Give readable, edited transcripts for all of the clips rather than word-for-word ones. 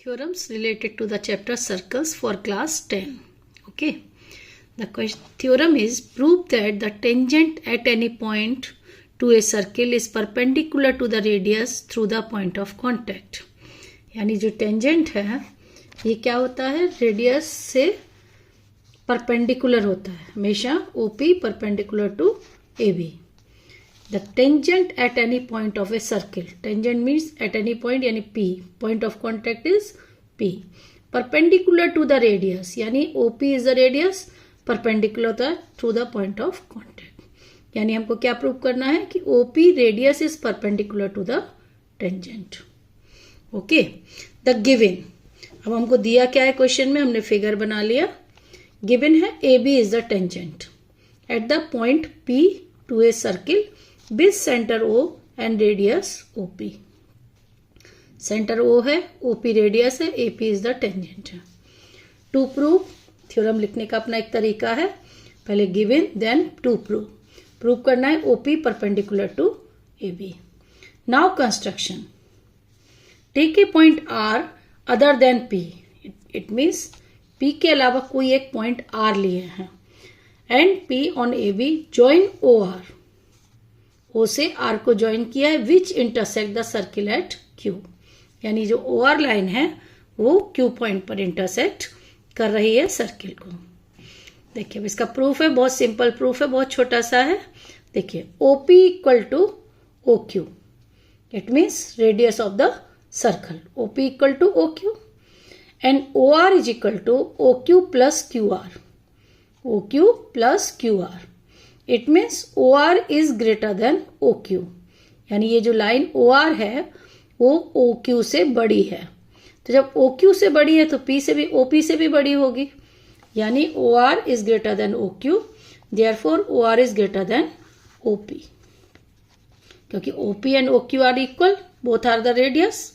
Theorems related to the chapter circles for class 10. Okay. The theorem is prove that the tangent at any point to a circle is perpendicular to the radius through the point of contact. यानी जो tangent है ये क्या होता है, radius से perpendicular होता है हमेशा, OP perpendicular to AB. The tangent at any point of a circle. Tangent means at any point यानी P. Point of contact is P. Perpendicular to the radius यानी OP is the radius. Perpendicular होता है through the point of contact. यानी हमको क्या prove करना है कि OP radius is perpendicular to the tangent. Okay. The given. अब हमको दिया क्या है क्वेश्चन में, हमने फिगर बना लिया. गिवन है AB is the tangent at the point P to a circle with center O and radius OP. Centre O है, OP रेडियस है, AP इज द टेंजेंट है. टू प्रूव, थ्योरम लिखने का अपना एक तरीका है, पहले given then to prove. Prove करना है OP perpendicular to AB. Now construction. Take a point R other than P. It means P के अलावा कोई एक पॉइंट R लिए हैं and P on AB join OR. O से R को ज्वाइन किया है विच intersect the circle eight Q. यानी जो OR लाइन है वो Q पॉइंट पर इंटरसेक्ट कर रही है सर्किल को. देखिए अब इसका प्रूफ है, बहुत सिंपल प्रूफ है, बहुत छोटा सा है. देखिए OP equal to OQ. It means radius of the circle. OP equal to OQ and OR is equal to OQ plus QR. OQ plus QR. It means OR is greater than OQ. यानी ये जो line OR है वो OQ से बड़ी है. तो जब OQ से बड़ी है तो P से भी OP से भी बड़ी होगी. यानी OR is greater than OQ, therefore OR is greater than OP. क्योंकि OP and OQ are equal, both are the radius.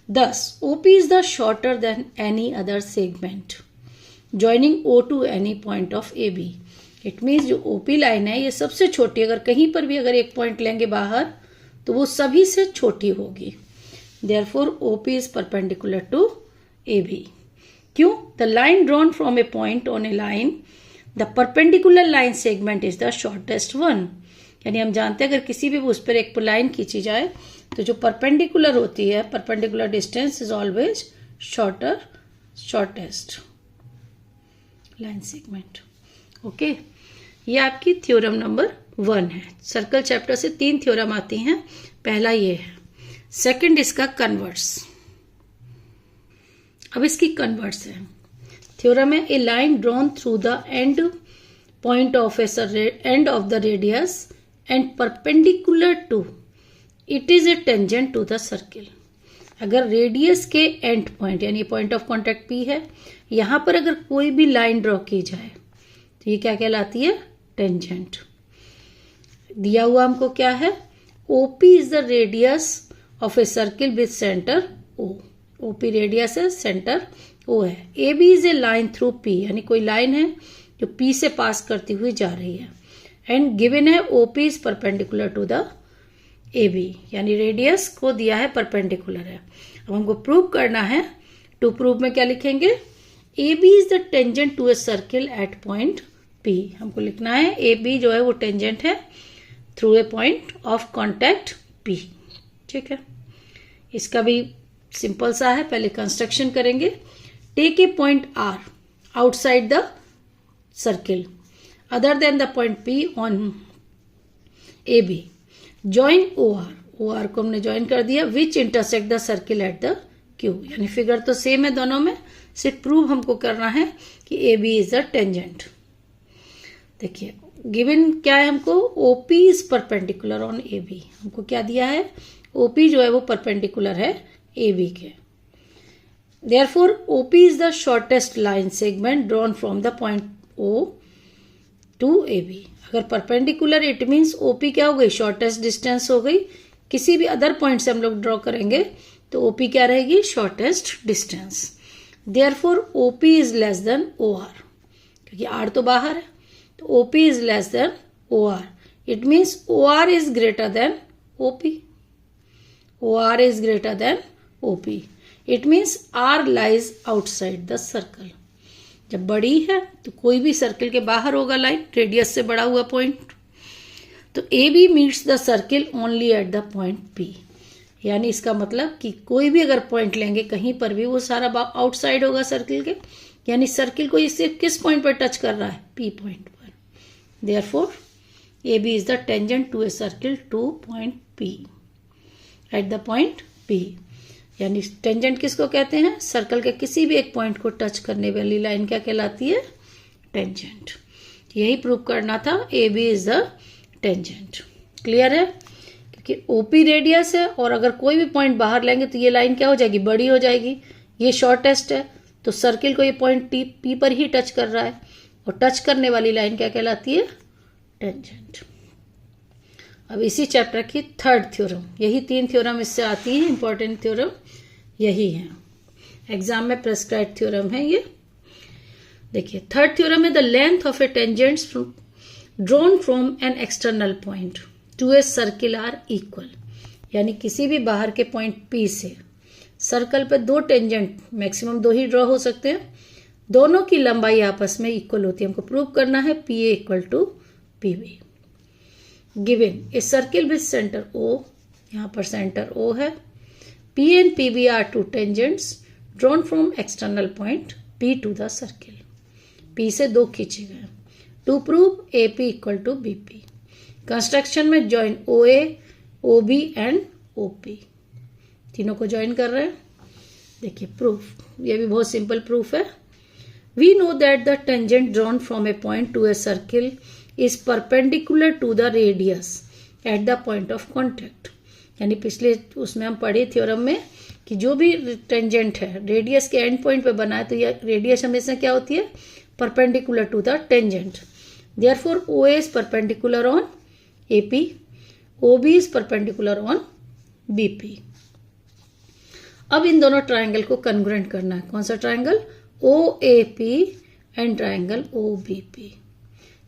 Thus, OP is the shorter than any other segment joining O to any point of AB. It means जो OP line है ये सबसे छोटी, अगर कहीं पर भी अगर एक पॉइंट लेंगे बाहर तो वो सभी से छोटी होगी. Therefore, OP is perpendicular to AB. क्यों? The line drawn from a point on a line, the perpendicular line segment is the shortest one. यानी हम जानते हैं अगर किसी भी उस पर एक लाइन खींची जाए तो जो परपेंडिकुलर होती है, perpendicular distance is always shortest line segment. Okay, ये आपकी थ्योरम नंबर 1 है. सर्कल चैप्टर से 3 थ्योरम आती हैं. पहला ये है. सेकंड इसका कन्वर्स. अब इसकी कन्वर्स है. थ्योरम है a line drawn through the end point of end of the radius and perpendicular to it is a tangent to the circle. अगर रेडियस के एंड पॉइंट यानी पॉइंट ऑफ कॉन्टेक्ट P है, यहां पर अगर कोई भी लाइन ड्रॉ की जाए तो ये क्या कहलाती है, टेंजेंट. दिया हुआ हमको क्या है, OP is the radius of a circle with centre O. OP radius है, सेंटर O है. AB is a line through P, यानी कोई लाइन है जो P से पास करती हुई जा रही है एंड गिवन है OP is perpendicular to the AB, यानी रेडियस को दिया है परपेंडिकुलर है. अब हमको प्रूव करना है. टू प्रूव में क्या लिखेंगे, AB is the tangent to a circle at point P. हमको लिखना है AB जो है वो टेंजेंट है through a point of contact P. ठीक है, इसका भी सिंपल सा है. पहले कंस्ट्रक्शन करेंगे. Take a point R outside the circle other than the point P on AB. Join OR को हमने ज्वाइन कर दिया which intersect the circle at the Q. यानी फिगर तो सेम है दोनों में, सिर्फ प्रूव हमको करना है कि AB इज द टेंजेंट. देखिए गिवन क्या है हमको, OP is perpendicular on AB. हमको क्या दिया है, OP जो है वो परपेंडिकुलर है AB के. Therefore OP is the shortest line segment drawn from the point O to AB. अगर परपेंडिकुलर इट मीन्स OP क्या हो गई, शॉर्टेस्ट डिस्टेंस हो गई. किसी भी अदर पॉइंट से हम लोग ड्रॉ करेंगे तो OP क्या रहेगी, shortest distance. Therefore OP is less than OR. क्योंकि R तो बाहर है तो OP is less than OR. It means OR is greater than OP. OR is greater than OP. It means R lies outside the circle. जब बड़ी है तो कोई भी सर्किल के बाहर होगा लाइन, रेडियस से बड़ा हुआ पॉइंट। तो A B meets the circle only at the point P, यानी इसका मतलब कि कोई भी अगर पॉइंट लेंगे कहीं पर भी वो सारा आउटसाइड होगा सर्किल के, यानी सर्किल को इससे किस पॉइंट पर टच कर रहा है, पी पॉइंट पर। Therefore A B is the tangent to a circle to point P at the point P. यानी टेंजेंट किसको कहते हैं, सर्कल के किसी भी एक पॉइंट को टच करने वाली लाइन क्या कहलाती है, टेंजेंट। यही प्रूव करना था, A B is the tangent. Clear है, क्योंकि ओपी रेडियस है और अगर कोई भी पॉइंट बाहर लेंगे तो ये लाइन क्या हो जाएगी, बड़ी हो जाएगी। ये शॉर्टेस्ट है तो सर्किल को ये पॉइंट पी पर ही टच कर रहा है, और टच करने वाली लाइन क्या कहलाती है, टेंजेंट। अब इसी चैप्टर की थर्ड थ्योरम, यही 3 थ्योरम इससे आती हैं, इंपॉर्टेंट थ्योरम यही है, एग्जाम में प्रेस्क्राइब थ्योरम है ये। देखिए थर्ड थ्योरम है, the length of a tangents drawn from an external point to a circle are equal. यानी किसी भी बाहर के पॉइंट पी से सर्कल पे 2 टेंजेंट, मैक्सिमम 2 ही ड्रॉ हो सकते हैं, दोनों की लंबाई आपस में इक्वल होती है। हमको प्रूव करना है P A equal to P B. Given a circle with centre O, यहाँ पर सेंटर ओ है, P and PB are 2 tangents drawn from external point P to the circle. P से 2 खींचे गए। To prove AP equal to BP. Construction में join OA, OB and OP, तीनों को join कर रहे हैं। देखिए प्रूफ, ये भी बहुत सिंपल प्रूफ है। We know that the tangent drawn from a point to a circle is perpendicular to the radius at the point of contact. यानी पिछले उसमें हम पढ़े थ्योरम में कि जो भी टेंजेंट है रेडियस के एंड पॉइंट पे बना है तो ये रेडियस हमेशा क्या होती है, perpendicular to the tangent. Therefore O A is perpendicular on A P, O B is perpendicular on B P. अब इन दोनों ट्राइंगल को कन्ग्रुएंट करना है। कौन सा triangle, O A P and triangle O B P.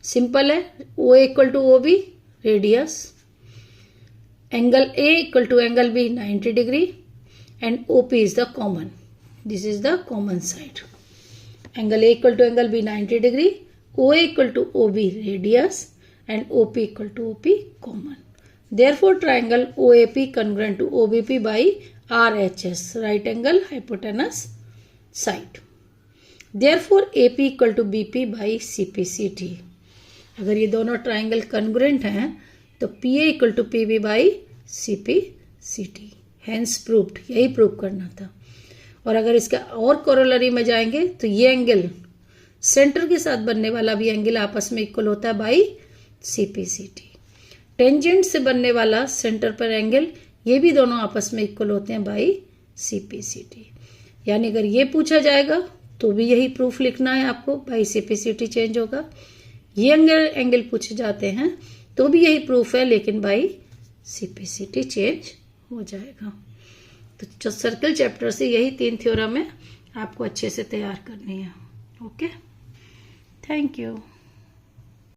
Simple है, O A equal to O B radius, angle A equal to angle B 90 degree and OP is the common. This is the common side. Angle A equal to angle B 90 degree, OA equal to OB radius and OP equal to OP common. Therefore triangle OAP congruent to OBP by RHS, right angle hypotenuse side. Therefore AP equal to BP by CPCT. अगर ये दोनों triangle congruent हैं तो PA equal to PB by CPCT, hence proved. यही prove करना था। और अगर इसका और कोरोलरी में जाएंगे तो ये एंगल सेंटर के साथ बनने वाला भी एंगल आपस में इक्वल होता है बाई CPCT। टेंजेंट से बनने वाला सेंटर पर एंगल, ये भी दोनों आपस में इक्वल होते हैं बाई CPCT। यानी अगर ये पूछा जाएगा तो भी यही प्रूफ लिखना है आपको, बाई CPCT चेंज होगा। ये एंगल पूछे जाते हैं तो भी यही प्रूफ है, लेकिन बाई CPCT चेंज हो जाएगा। तो सर्कल चैप्टर से यही 3 थ्योरम है, आपको अच्छे से तैयार करनी है। Okay, thank you.